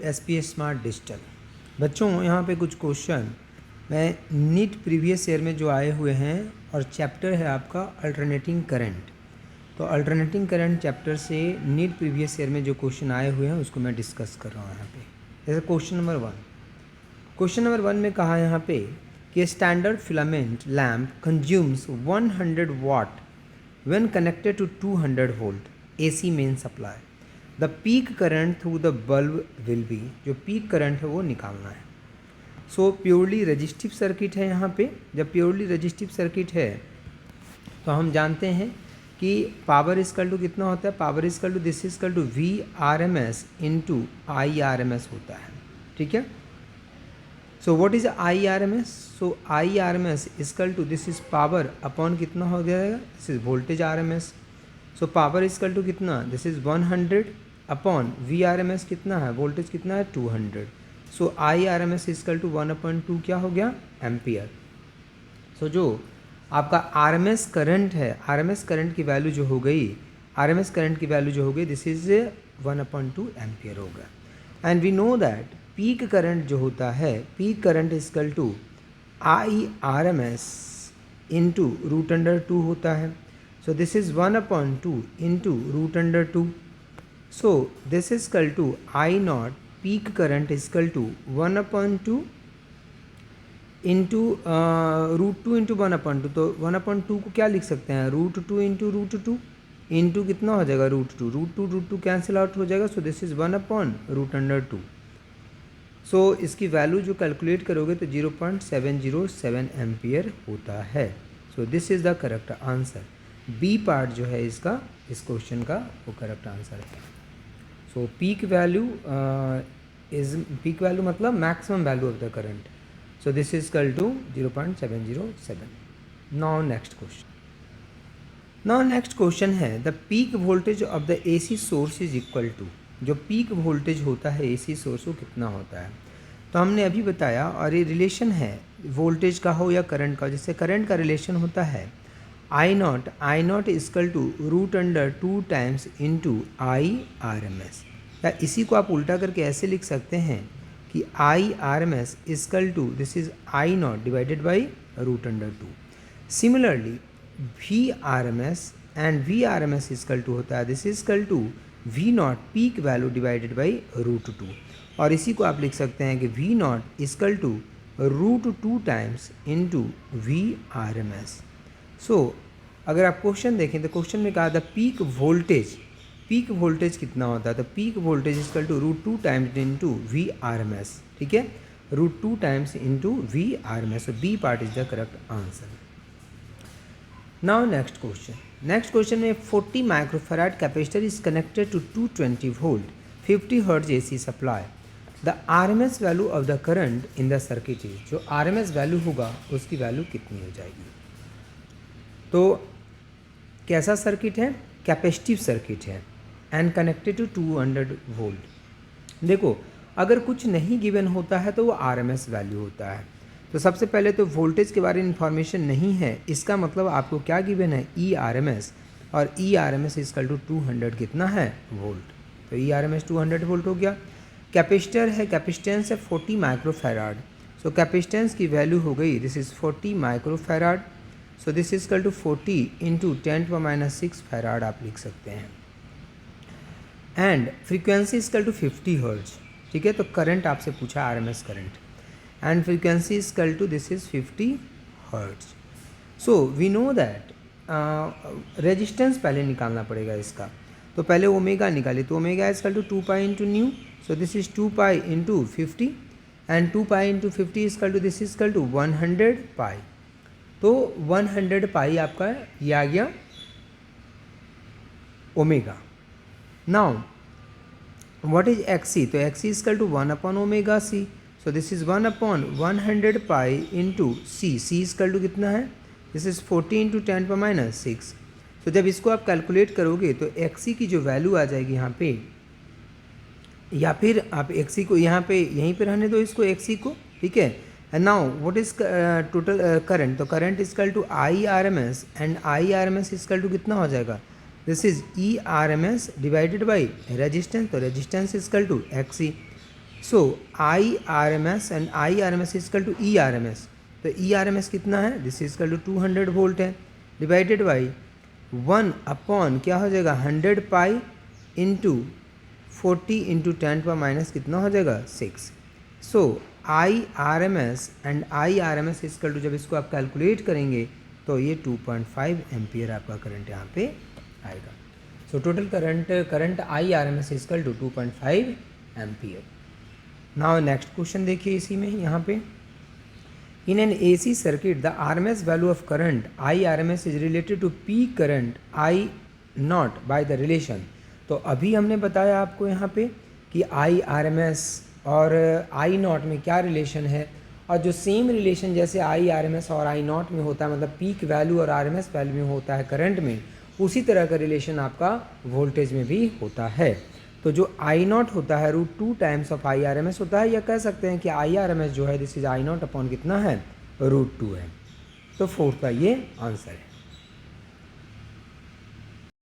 SP smart digital. बच्चों यहाँ पे कुछ क्वेश्चन मैं नीट प्रीवियस ईयर में जो आए हुए हैं और चैप्टर है आपका अल्टरनेटिंग करंट। तो अल्टरनेटिंग करंट चैप्टर से नीट प्रीवियस ईयर में जो क्वेश्चन आए हुए हैं उसको मैं डिस्कस कर रहा हूँ यहाँ पे। जैसे क्वेश्चन नंबर वन में कहा यहाँ पे कि standard filament lamp consumes 100 watt when connected to 200 volt AC main supply. The peak current through the bulb will be, जो पीक करंट है वो निकालना है। सो प्योरली रजिस्टिव सर्किट है यहाँ पे। जब प्योरली रजिस्टिव सर्किट है तो हम जानते हैं कि पावर इक्वल टू कितना होता है, power equal to this equal to VRMS into IRMS होता है। ठीक है, so what is IRMS? So IRMS equal to this is power upon कितना हो जाएगा, this is voltage RMS। So power equal to कितना, दिस इज 100 अपॉन VRMS कितना है, वोल्टेज कितना है 200। सो IRMS इक्वल टू 1/2 क्या हो गया, एम्पियर। सो जो आपका RMS करंट है, RMS करंट की वैल्यू जो हो गई, RMS करंट की वैल्यू जो हो गई दिस इज 1/2 एम्पियर होगा। And we know that peak current जो होता है, peak current equal to IRMS into √2 होता है। So this is 1/2 into √2. So this is equal to I naught peak current is equal to 1/2 into √2 into 1/2। तो 1/2 को क्या लिख सकते हैं, √2 into √2 इंटू कितना हो जाएगा √2 कैंसिल आउट हो जाएगा। सो दिस इज 1/√2। सो इसकी वैल्यू जो कैलकुलेट करोगे तो 0.707 एम्पियर होता है। So this is the correct answer. B part जो है इसका, इस क्वेश्चन का वो करेक्ट आंसर है। सो पीक वैल्यू मतलब maximum value of the current. So this is equal to 0.707। Now next question है the peak voltage of the AC source is equal to, जो पीक वोल्टेज होता है AC source वो कितना होता है। तो हमने अभी बताया, और ये रिलेशन है वोल्टेज का हो या करंट का। जैसे करंट का रिलेशन होता है I naught equal to √2 times into IRMS। या इसी को आप उल्टा करके ऐसे लिख सकते हैं कि IRMS equal to this is I naught divided by √2। Similarly VRMS equal to होता है this is equal to V naught peak value divided by √2। और इसी को आप लिख सकते हैं कि V naught equal to √2 times into VRMS। So अगर आप क्वेश्चन देखें तो क्वेश्चन में कहा था पीक वोल्टेज कितना होता है। तो peak voltage equal to √2 times into VRMS। ठीक है, √2 times into VRMS। So B part is the correct answer. Now next question में 40 microfarad capacitor is connected to 220 volt 50 hertz AC supply. The RMS value of the current in the circuit is, जो RMS value होगा उसकी value कितनी हो जाएगी। तो कैसा circuit है, कैपेसिटिव सर्किट है एंड कनेक्टेड टू 200 वोल्ट। देखो अगर कुछ नहीं गिवन होता है तो वो RMS वैल्यू होता है। तो सबसे पहले तो वोल्टेज के बारे में इंफॉर्मेशन नहीं है, इसका मतलब आपको क्या गिवन है ERMS, और ERMS इक्वल टू 200 कितना है वोल्ट। तो ERMS 200 वोल्ट हो गया। कैपेसिटर है, कैपेसिटेंस है 40 माइक्रोफैराड। सो कैपेसिटेंस की वैल्यू हो गई this is 40 microfarad. So this is equal to 40 into 10⁻⁶ farad आप लिख सकते हैं। And frequency equal to 50 hertz. ठीक है, तो करंट आपसे पूछा RMS current, and frequency equal to this is 50 hertz. So we know that resistance पहले निकालना पड़ेगा इसका। तो पहले ओमेगा निकालिए, तो omega equal to 2 pi into new. So this is 2 pi into 50 and 2 pi into 50 equal to this equal to 100 pi. तो 100 pi आपका ये आ गया omega. Now what is XC, तो XC equal to 1/ωc। So this is 1/100 pi into C equal to कितना है, this is 40 into 10⁻⁶। तो जब इसको आप कैलकुलेट करोगे तो XC की जो वैल्यू आ जाएगी यहाँ पे, या फिर आप XC को यहाँ पे यहीं पे रहने दो इसको XC को। ठीक है, and now what is total current, तो current is equal to IRMS and IRMS is equal to कितना हो जाएगा, this is ERMS divided by resistance, तो resistance is equal to XC। So I R M S and I R M S equal to E R M S, तो E R M S कितना है, this equal to 200 volt है, divided by 1 upon क्या हो जाएगा 100 pi into 40 into 10 पर minus कितना हो जाएगा 6। So I R M S and I R M S equal to जब इसको आप कैलकुलेट करेंगे तो ये 2.5 एम्पियर आपका करंट यहाँ पे आएगा। So total current I R M S equal to 2.5 ampere. Now next question देखिए इसी में यहाँ पे, in an AC circuit the RMS value of current IRMS is related to peak current I not by the relation. तो अभी हमने बताया आपको यहाँ पे कि IRMS और I नॉट में क्या रिलेशन है, और जो सेम रिलेशन जैसे IRMS और I नॉट में होता है, मतलब पीक वैल्यू और RMS वैल्यू में होता है करंट में, उसी तरह का रिलेशन आपका वोल्टेज में भी होता है। तो जो I नॉट होता है √2 टाइम्स ऑफ IRMS होता है, या कह सकते हैं कि IRMS जो है this is I not upon कितना है √2 है। तो 4th का ये आंसर है।